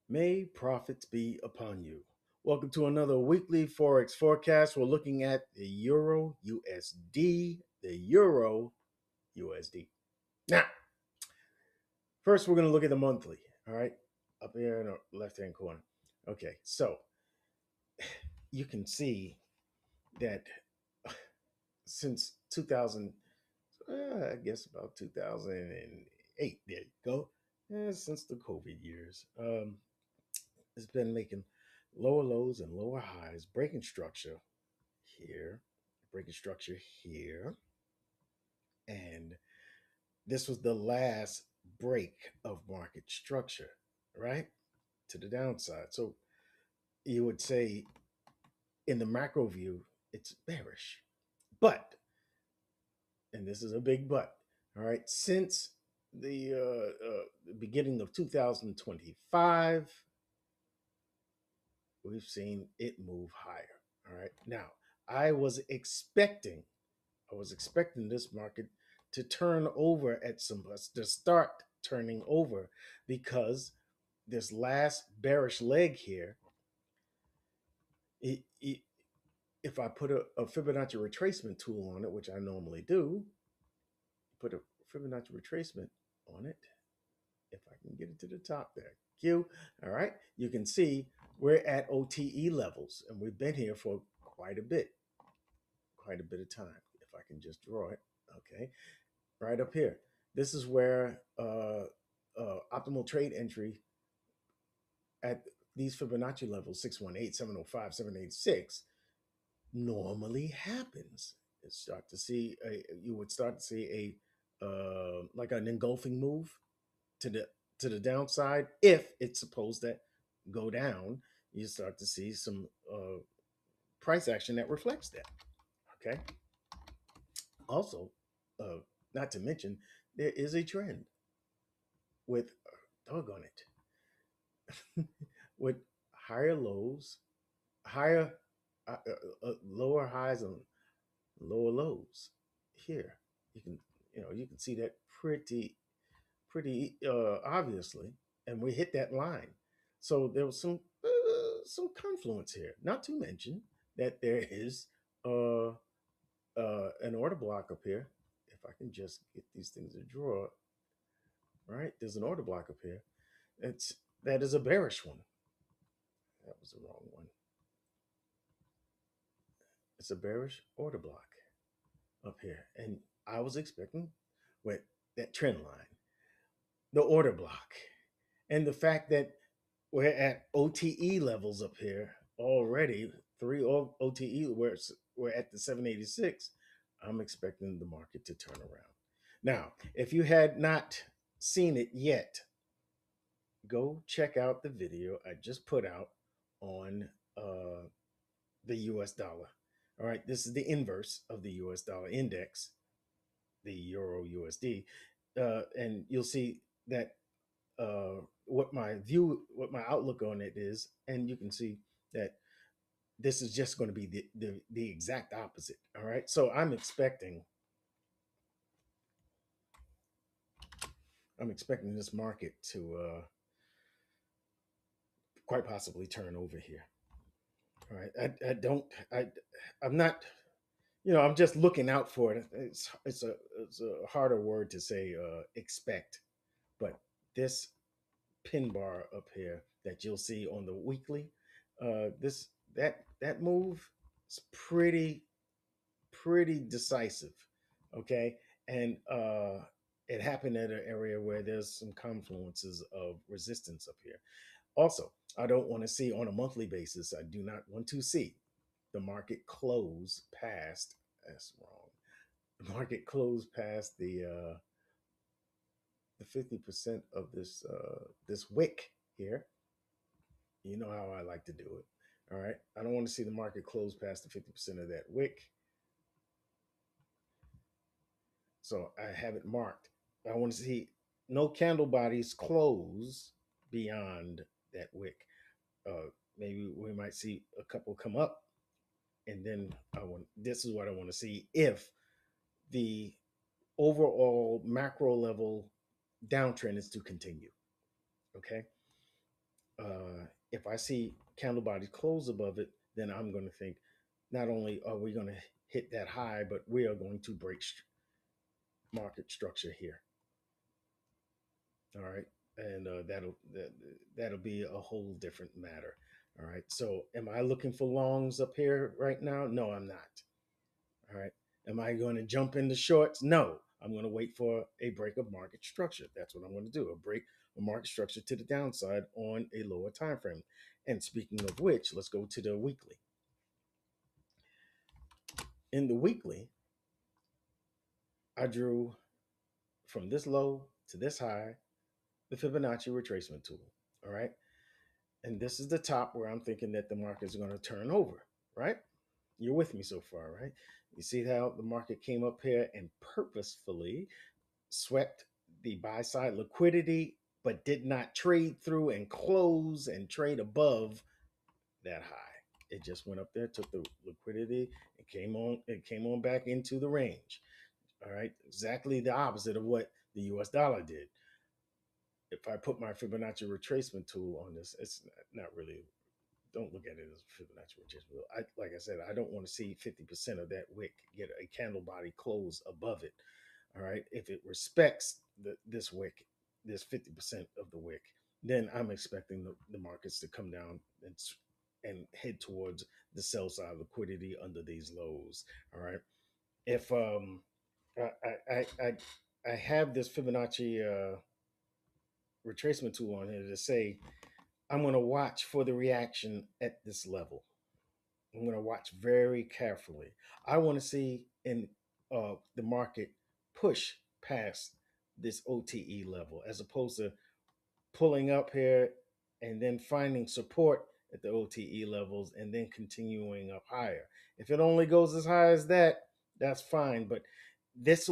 May profits be upon you. Welcome to another weekly Forex forecast. We're looking at the Euro USD, the Euro USD. Now, first we're going to look at the monthly, all right? Up here in the left-hand corner. Okay, so you can see that since 2000, I guess about 2008, there you go, since the COVID years, it's been making lower lows and lower highs, breaking structure here, breaking structure here. And this was the last break of market structure, right? To the downside. So you would say in the macro view, it's bearish. But, and this is a big but, all right, since the beginning of 2025, we've seen it move higher. All right. Now, I was expecting this market to turn over at some to start turning over because this last bearish leg here, if I put a Fibonacci retracement tool on it, which I normally do, put a Fibonacci retracement on it, if I can get it to the top there. Q. All right. You can see we're at OTE levels and we've been here for quite a bit of time. If I can just draw it. Okay. Right up here. This is where optimal trade entry at these Fibonacci levels, 618, 705, 786, normally happens. You would start to see a like an engulfing move to the downside. If it's supposed to go down, you start to see some price action that reflects that. Okay. Also, not to mention, there is a trend with doggone it, with higher lows, higher lower highs and lower lows. Here, you can see that pretty obviously, and we hit that line. So there was some confluence here. Not to mention that there is an order block up here. If I can just get these things to draw, right? There's an order block up here. That is a bearish one. That was the wrong one. It's a bearish order block up here. And I was expecting with that trend line, the order block, and the fact that we're at OTE levels up here already, three OTE, we're at the 786. I'm expecting the market to turn around. Now, if you had not seen it yet, go check out the video I just put out on the US dollar. All right, this is the inverse of the US dollar index, the Euro USD. And you'll see that what my outlook on it is, and you can see that this is just going to be the exact opposite. All right, so I'm expecting this market to quite possibly turn over here. All right, I'm not, I'm just looking out for it. It's a harder word to say expect, but this pin bar up here that you'll see on the weekly, this that move is pretty decisive. Okay, and it happened at an area where there's some confluences of resistance up here. Also, I don't want to see on a monthly basis. I do not want to see the market close past. That's wrong. The market close past the 50% of this wick here. You know how I like to do it. All right. I don't want to see the market close past the 50% of that wick. So I have it marked. I want to see no candle bodies close beyond that wick. Maybe we might see a couple come up, and then this is what I want to see if the overall macro level downtrend is to continue. Okay. If I see candle bodies close above it, then I'm going to think not only are we going to hit that high, but we are going to break market structure here. All right, and that'll be a whole different matter. All right, so am I looking for longs up here right now? No, I'm not. All right, am I going to jump into shorts? No, I'm going to wait for a break of market structure. That's what I'm going to do. A break of market structure to the downside on a lower time frame. And speaking of which, let's go to the weekly. In the weekly, I drew from this low to this high the Fibonacci retracement tool. All right. And this is the top where I'm thinking that the market is going to turn over, right? You're with me so far, right? You see how the market came up here and purposefully swept the buy side liquidity, but did not trade through and close and trade above that high. It just went up there, took the liquidity, and came on back into the range. All right. Exactly the opposite of what the US dollar did. If I put my Fibonacci retracement tool on this, it's not really, don't look at it as Fibonacci retracement. Like I said, I don't want to see 50% of that wick get a candle body close above it. All right. If it respects this wick, this 50% of the wick, then I'm expecting the markets to come down and head towards the sell side liquidity under these lows. All right. If I have this Fibonacci retracement tool on here to say I'm going to watch for the reaction at this level. I'm going to watch very carefully. I want to see in the market push past this OTE level as opposed to pulling up here and then finding support at the OTE levels and then continuing up higher. If it only goes as high as that, that's fine. But this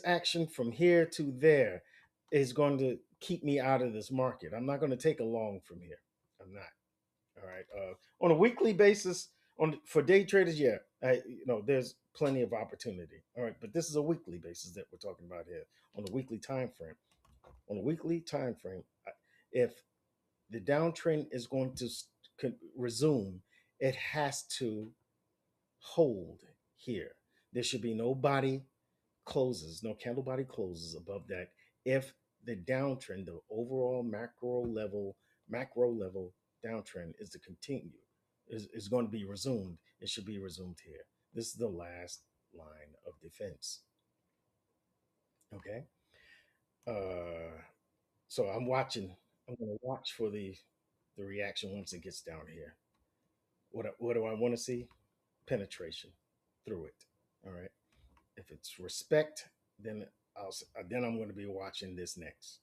action from here to there is going to keep me out of this market. I'm not going to take a long from here. I'm not. All right. On a weekly basis, for day traders, yeah, there's plenty of opportunity. All right, but this is a weekly basis that we're talking about here on a weekly time frame. On a weekly time frame, if the downtrend is going to resume, it has to hold here. There should be no body closes, no candle body closes above that. If the downtrend, the overall macro level downtrend is to continue, is going to be resumed, it should be resumed here. This is the last line of defense. Okay. So I'm watching. I'm going to watch for the reaction once it gets down here. What do I want to see? Penetration through it. All right. If it's respect, then I'm going to be watching this next.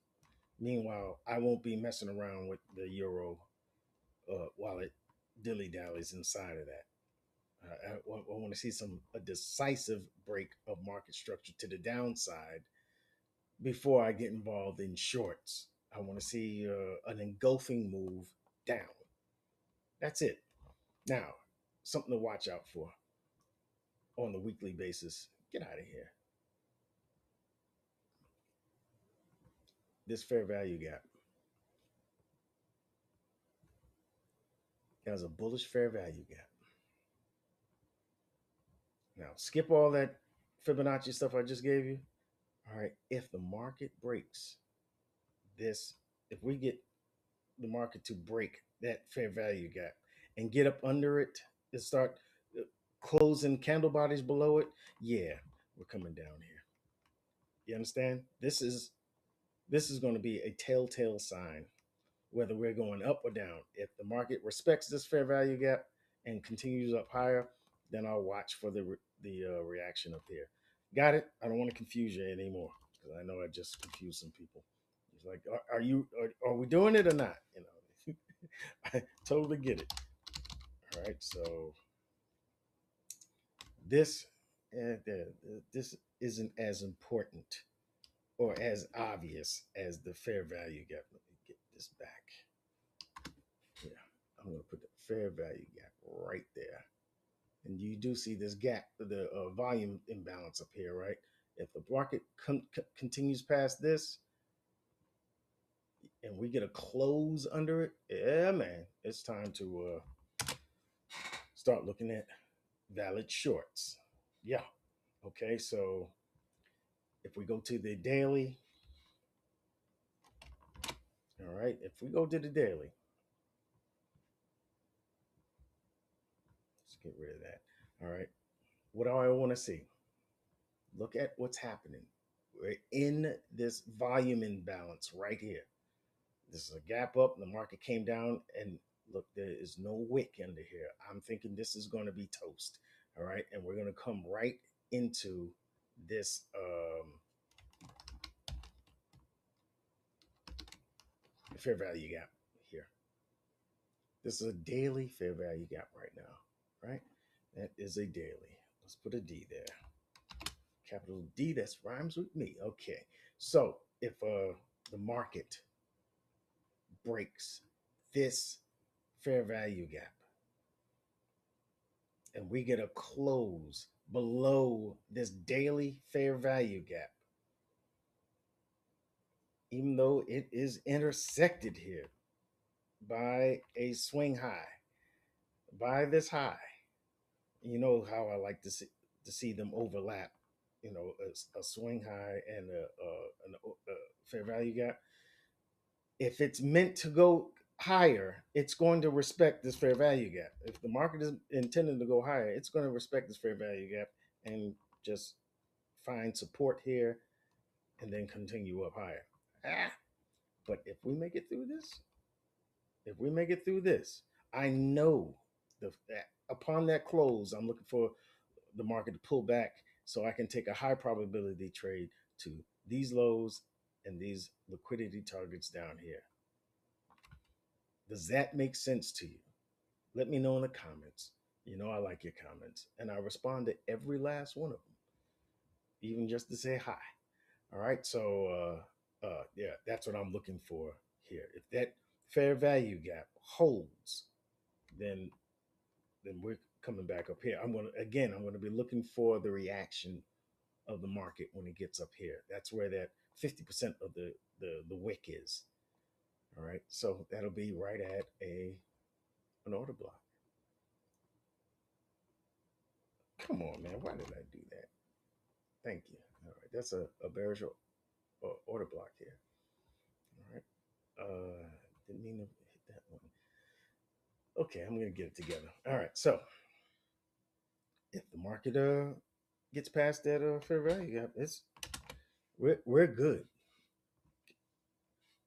Meanwhile, I won't be messing around with the euro while it dilly dallies inside of that. I want to see a decisive break of market structure to the downside before I get involved in shorts. I want to see an engulfing move down. That's it. Now, something to watch out for on the weekly basis. Get out of here. This fair value gap has a bullish fair value gap. Now, skip all that Fibonacci stuff I just gave you. All right. If the market breaks this, if we get the market to break that fair value gap and get up under it and start closing candle bodies below it, yeah, we're coming down here. You understand? This is going to be a telltale sign whether we're going up or down. If the market respects this fair value gap and continues up higher, then I'll watch for the reaction up here. Got it? I don't want to confuse you anymore because I know I just confused some people. It's like, are we doing it or not? I totally get it. All right, so this this isn't as important or as obvious as the fair value gap. Let me get this back. Yeah, I'm going to put the fair value gap right there. And you do see this gap, the volume imbalance up here, right? If the market continues past this, and we get a close under it, yeah, man, it's time to start looking at valid shorts. Yeah. Okay. So if we go to the daily, all right, if we go to the daily, let's get rid of that. All right. What do I want to see? Look at what's happening. We're in this volume imbalance right here. This is a gap up. The market came down, and look, there is no wick under here. I'm thinking this is going to be toast. All right. And we're going to come right into this fair value gap here. This is a daily fair value gap right now, right? That is a daily. Let's put a D there. Capital D, that rhymes with me. Okay. So if the market breaks this fair value gap and we get a close below this daily fair value gap, even though it is intersected here by a swing high, by this high, you know how I like to see them overlap. You know, a swing high and a fair value gap. If it's meant to go higher, it's going to respect this fair value gap. If the market is intended to go higher, it's going to respect this fair value gap and just find support here and then continue up higher. But if we make it through this, I know upon that close, I'm looking for the market to pull back so I can take a high probability trade to these lows and these liquidity targets down here. Does that make sense to you? Let me know in the comments. You know I like your comments, and I respond to every last one of them, even just to say hi. All right, so yeah, that's what I'm looking for here. If that fair value gap holds, then we're coming back up here. I'm gonna be looking for the reaction of the market when it gets up here. That's where that 50% of the wick is. All right, so that'll be right at an order block. Come on, man, why did I do that? Thank you. All right, that's a bearish order block here. All right, didn't mean to hit that one. Okay, I'm gonna get it together. All right, so if the market gets past that fair value gap, we're good.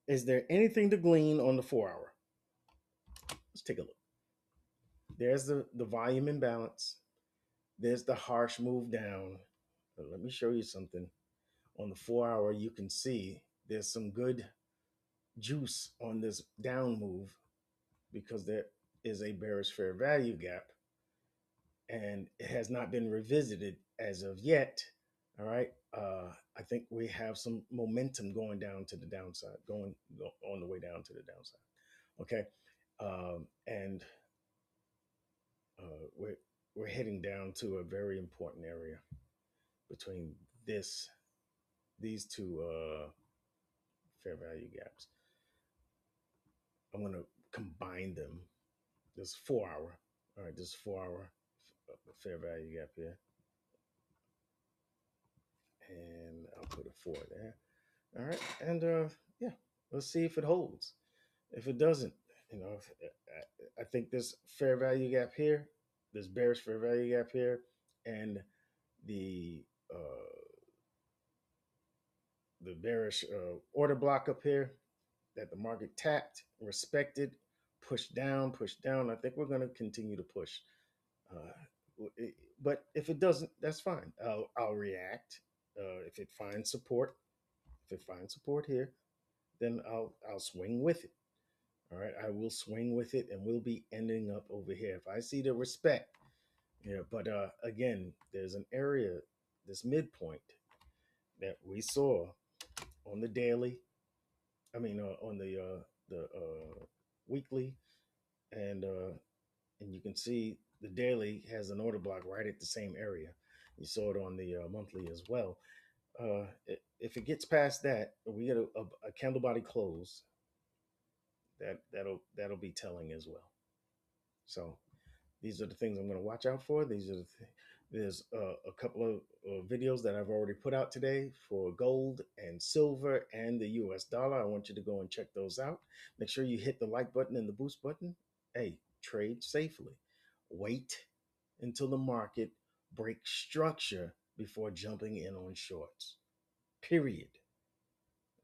Is there anything to glean on the 4 hour? Let's take a look. There's the volume imbalance. There's the harsh move down. But let me show you something. On the 4 hour, you can see there's some good juice on this down move because there is a bearish fair value gap and it has not been revisited as of yet. All right. I think we have some momentum going down to the downside, going on the way down to the downside. Okay. And we're heading down to a very important area between these two fair value gaps. I'm going to combine them. This 4 hour. All right, this 4 hour fair value gap here. And I'll put a 4 there. All right, and yeah, let's see if it holds. If it doesn't, you know, I think this fair value gap here, this bearish fair value gap here, and the bearish order block up here that the market tapped, respected, pushed down. I think we're going to continue to push. But if it doesn't, that's fine. I'll react. If it finds support, here, then I'll swing with it. All right, I will swing with it, and we'll be ending up over here. If I see the respect, yeah. But again, there's an area, this midpoint that we saw on the daily. I mean, on the weekly, and you can see the daily has an order block right at the same area. You saw it on the monthly as well. If it gets past that, we get a candle body close. that'll be telling as well. So these are the things I'm going to watch out for. There's a couple of videos that I've already put out today for gold and silver and the US dollar. I want you to go and check those out. Make sure you hit the like button and the boost button. Hey, trade safely. Wait until the market breaks structure before jumping in on shorts. Period.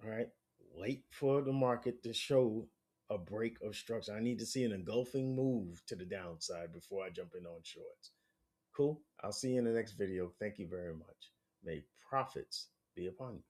All right. Wait for the market to show a break of structure. I need to see an engulfing move to the downside before I jump in on shorts. Cool. I'll see you in the next video. Thank you very much. May profits be upon you.